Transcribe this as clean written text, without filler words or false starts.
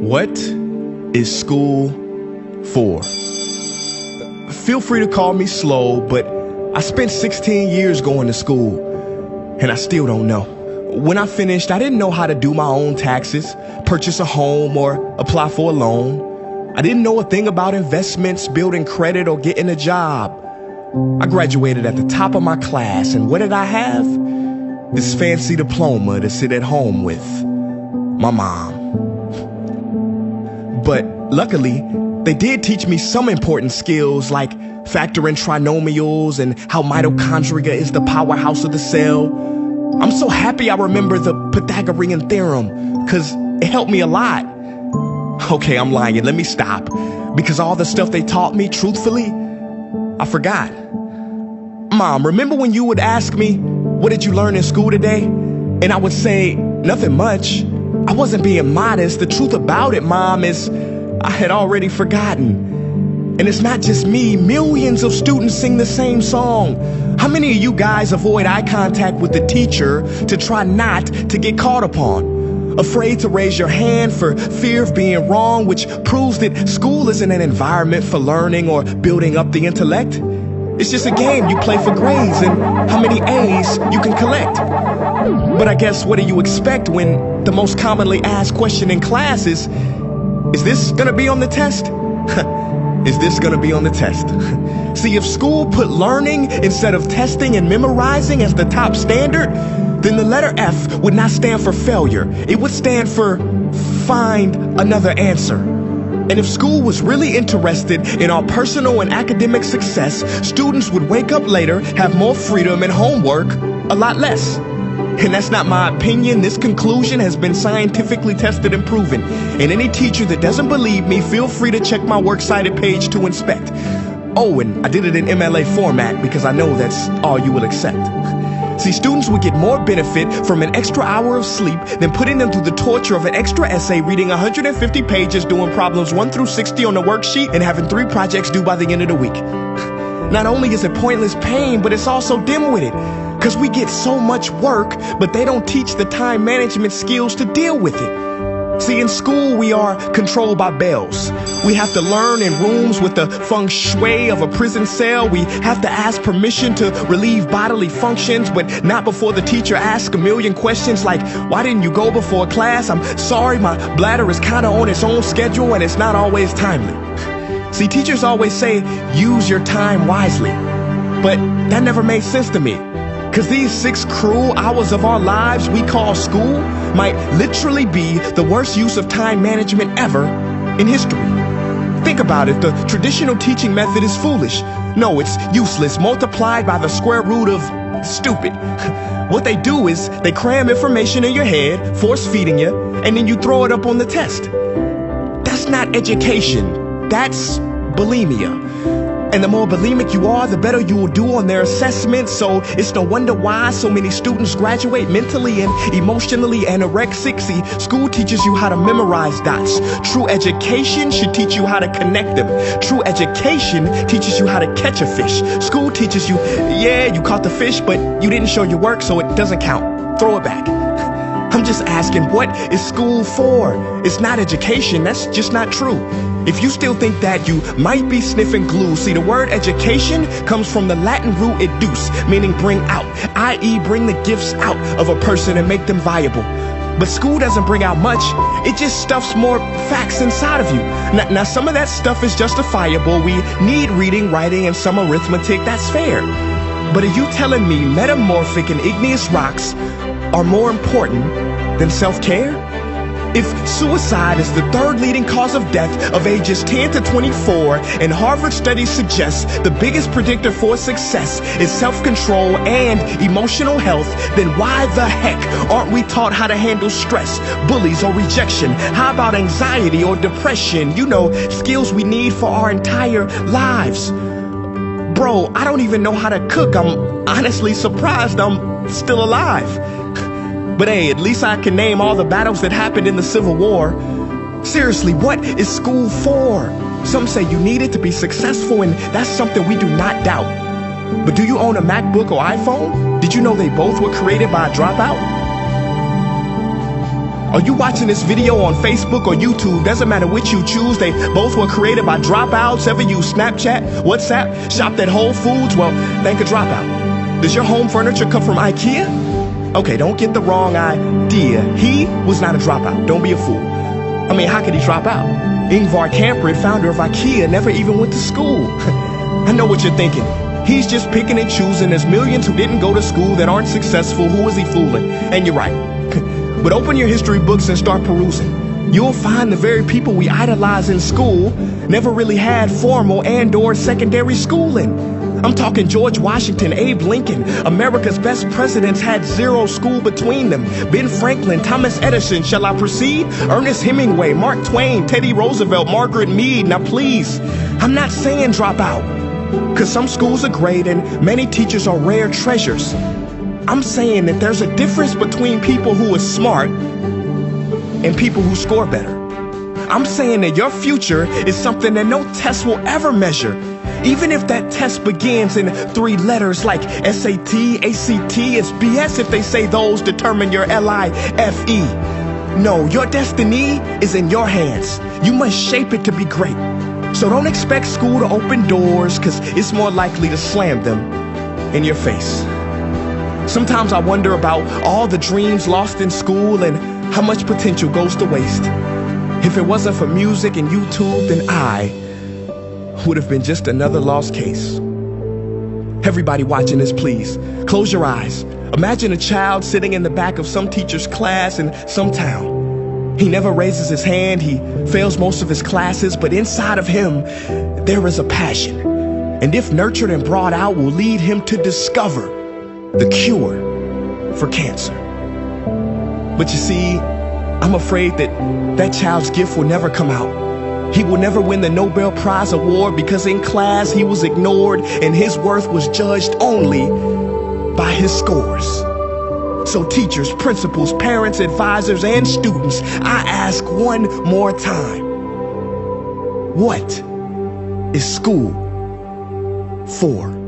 What is school for? Feel free to call me slow, but I spent 16 years going to school, and I still don't know. When I finished, I didn't know how to do my own taxes, purchase a home, or apply for a loan. I didn't know a thing about investments, building credit, or getting a job. I graduated at the top of my class, and what did I have? This fancy diploma to sit at home with my mom. But luckily, they did teach me some important skills like factoring trinomials and how mitochondria is the powerhouse of the cell. I'm so happy I remember the Pythagorean theorem, because it helped me a lot. Okay, I'm lying. Let me stop. Because all the stuff they taught me, truthfully, I forgot. Mom, remember when you would ask me, what did you learn in school today? And I would say, nothing much. I wasn't being modest. The truth about it, Mom, is I had already forgotten. And it's not just me. Millions of students sing the same song. How many of you guys avoid eye contact with the teacher to try not to get caught upon? Afraid to raise your hand for fear of being wrong, which proves that school isn't an environment for learning or building up the intellect. It's just a game you play for grades and how many A's you can collect. But I guess what do you expect when the most commonly asked question in class is this gonna be on the test? Is this gonna be on the test? See, if school put learning instead of testing and memorizing as the top standard, then the letter F would not stand for failure. It would stand for find another answer. And if school was really interested in our personal and academic success, students would wake up later, have more freedom, and homework a lot less. And that's not my opinion. This conclusion has been scientifically tested and proven. And any teacher that doesn't believe me, feel free to check my works cited page to inspect. Oh, and I did it in MLA format because I know that's all you will accept. See, students would get more benefit from an extra hour of sleep than putting them through the torture of an extra essay, reading 150 pages, doing problems 1 through 60 on the worksheet, and having 3 projects due by the end of the week. Not only is it pointless pain, but it's also dim-witted, because we get so much work, but they don't teach the time management skills to deal with it. See, in school, we are controlled by bells. We have to learn in rooms with the feng shui of a prison cell. We have to ask permission to relieve bodily functions, but not before the teacher asks a million questions like, why didn't you go before class? I'm sorry, my bladder is kind of on its own schedule and it's not always timely. See, teachers always say, use your time wisely. But that never made sense to me. Because these 6 cruel hours of our lives we call school might literally be the worst use of time management ever in history. Think about it. The traditional teaching method is foolish. No, it's useless, multiplied by the square root of stupid. What they do is they cram information in your head, force feeding you, and then you throw it up on the test. That's not education. That's bulimia. And the more bulimic you are, the better you will do on their assessments. So it's no wonder why so many students graduate mentally and emotionally anorexic. See, school teaches you how to memorize dots. True education should teach you how to connect them. True education teaches you how to catch a fish. School teaches you, yeah, you caught the fish, but you didn't show your work, so it doesn't count. Throw it back. I'm just asking, what is school for? It's not education. That's just not true. If you still think that, you might be sniffing glue. See, the word education comes from the Latin root educe, meaning bring out, i.e. bring the gifts out of a person and make them viable. But school doesn't bring out much. It just stuffs more facts inside of you. Now, some of that stuff is justifiable. We need reading, writing, and some arithmetic. That's fair. But are you telling me metamorphic and igneous rocks are more important than self-care? If suicide is the 3rd leading cause of death of ages 10 to 24, and Harvard studies suggest the biggest predictor for success is self-control and emotional health, then why the heck aren't we taught how to handle stress, bullies, or rejection? How about anxiety or depression? You know, skills we need for our entire lives. Bro, I don't even know how to cook. I'm honestly surprised I'm still alive. But hey, at least I can name all the battles that happened in the Civil War. Seriously, what is school for? Some say you need it to be successful, and that's something we do not doubt. But do you own a MacBook or iPhone? Did you know they both were created by a dropout? Are you watching this video on Facebook or YouTube? Doesn't matter which you choose. They both were created by dropouts. Ever use Snapchat, WhatsApp, shopped at Whole Foods? Well, thank a dropout. Does your home furniture come from IKEA? Okay, don't get the wrong idea. He was not a dropout. Don't be a fool. I mean, how could he drop out? Ingvar Kamprad, founder of IKEA, never even went to school. I know what you're thinking. He's just picking and choosing. There's millions who didn't go to school that aren't successful. Who is he fooling? And you're right. But open your history books and start perusing. You'll find the very people we idolize in school never really had formal and/or secondary schooling. I'm talking George Washington, Abe Lincoln. America's best presidents had zero school between them. Ben Franklin, Thomas Edison, shall I proceed? Ernest Hemingway, Mark Twain, Teddy Roosevelt, Margaret Mead. Now please, I'm not saying drop out, because some schools are great and many teachers are rare treasures. I'm saying that there's a difference between people who are smart and people who score better. I'm saying that your future is something that no test will ever measure. Even if that test begins in 3 letters like SAT, ACT, it's BS if they say those determine your LIFE. No, your destiny is in your hands. You must shape it to be great. So don't expect school to open doors, because it's more likely to slam them in your face. Sometimes I wonder about all the dreams lost in school and how much potential goes to waste. If it wasn't for music and YouTube, then I would have been just another lost case. Everybody watching this, please, close your eyes. Imagine a child sitting in the back of some teacher's class in some town. He never raises his hand, he fails most of his classes, but inside of him, there is a passion. And if nurtured and brought out, will lead him to discover the cure for cancer. But you see, I'm afraid that that child's gift will never come out. He will never win the Nobel Prize award because in class he was ignored and his worth was judged only by his scores. So teachers, principals, parents, advisors, and students, I ask one more time, what is school for?